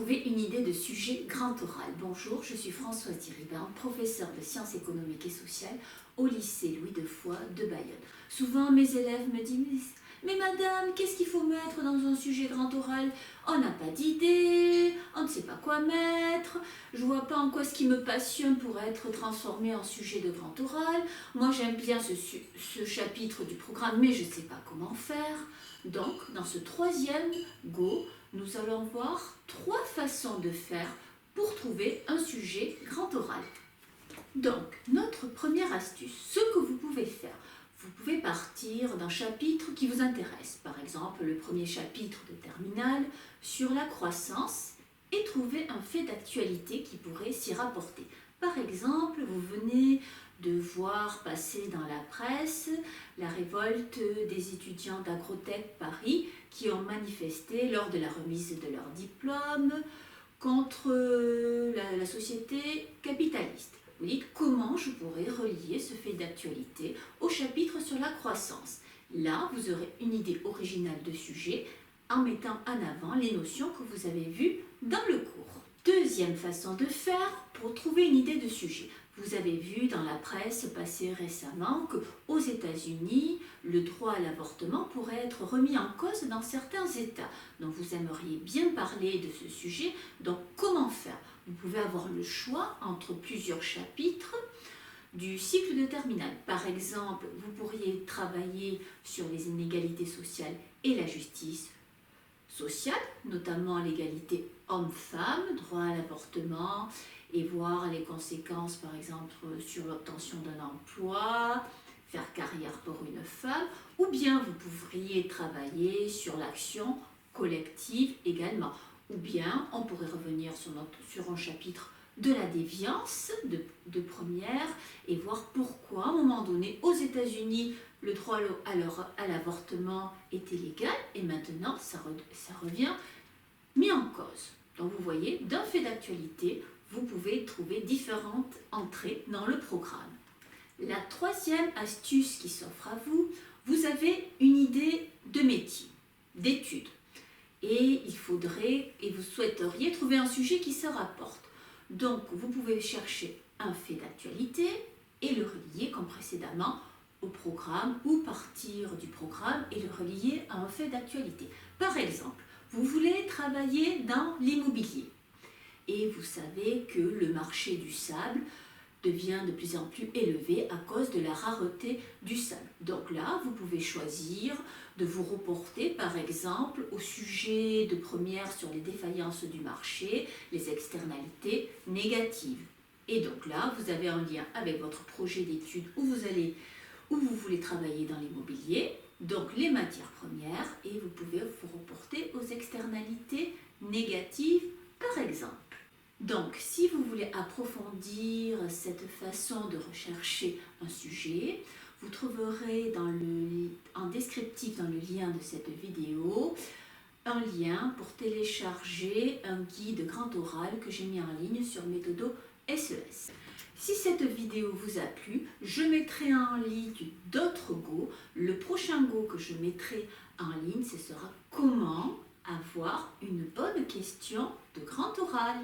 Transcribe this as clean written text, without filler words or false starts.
trouver une idée de sujet grand oral. Bonjour, je suis Françoise Thierry-Berne, professeure de sciences économiques et sociales au lycée Louis Defoy de Bayonne. Souvent, mes élèves me disent « Mais madame, qu'est-ce qu'il faut mettre dans un sujet grand oral? On n'a pas d'idée, on ne sait pas quoi mettre, je vois pas en quoi ce qui me passionne pourrait être transformé en sujet de grand oral. Moi, j'aime bien ce chapitre du programme, mais je ne sais pas comment faire. » Donc, dans ce troisième Go, nous allons voir 3 façons de faire pour trouver un sujet grand oral. Donc, notre première astuce, ce que vous pouvez faire, vous pouvez partir d'un chapitre qui vous intéresse. Par exemple, le premier chapitre de terminale sur la croissance et trouver un fait d'actualité qui pourrait s'y rapporter. Par exemple, vous venez de voir passer dans la presse la révolte des étudiants d'Agrotech Paris qui ont manifesté lors de la remise de leur diplôme contre la société capitaliste. Vous dites comment je pourrais relier ce fait d'actualité au chapitre sur la croissance. Là, vous aurez une idée originale de sujet en mettant en avant les notions que vous avez vues dans le cours. Deuxième façon de faire pour trouver une idée de sujet. Vous avez vu dans la presse passer récemment qu'aux États-Unis, le droit à l'avortement pourrait être remis en cause dans certains États. Donc vous aimeriez bien parler de ce sujet. Donc comment faire? Vous pouvez avoir le choix entre plusieurs chapitres du cycle de terminale. Par exemple, vous pourriez travailler sur les inégalités sociales et la justice sociale, notamment l'égalité homme-femme, droit à l'avortement, et voir les conséquences, par exemple, sur l'obtention d'un emploi, faire carrière pour une femme, ou bien vous pourriez travailler sur l'action collective également. Ou bien on pourrait revenir sur un chapitre de la déviance de première et voir pourquoi, à un moment donné, aux États-Unis, le droit à l'avortement était légal et maintenant ça revient mis en cause. Donc vous voyez, d'un fait d'actualité, vous pouvez trouver différentes entrées dans le programme. La troisième astuce qui s'offre à vous, vous avez une idée de métier, d'études. Et il faudrait, et vous souhaiteriez trouver un sujet qui se rapporte. Donc vous pouvez chercher un fait d'actualité et le relier comme précédemment au programme ou partir du programme et le relier à un fait d'actualité. Par exemple, vous voulez travailler dans l'immobilier et vous savez que le marché du sable devient de plus en plus élevé à cause de la rareté du sable. Donc là, vous pouvez choisir de vous reporter par exemple au sujet de première sur les défaillances du marché, les externalités négatives. Et donc là, vous avez un lien avec votre projet d'études où vous voulez travailler dans l'immobilier, donc les matières premières, et vous pouvez vous reporter aux externalités négatives par exemple. Donc, si vous voulez approfondir cette façon de rechercher un sujet, vous trouverez en descriptif dans le lien de cette vidéo un lien pour télécharger un guide grand oral que j'ai mis en ligne sur Méthodo SES. Si cette vidéo vous a plu, je mettrai en ligne d'autres Go. Le prochain Go que je mettrai en ligne, ce sera comment avoir une bonne question de grand oral.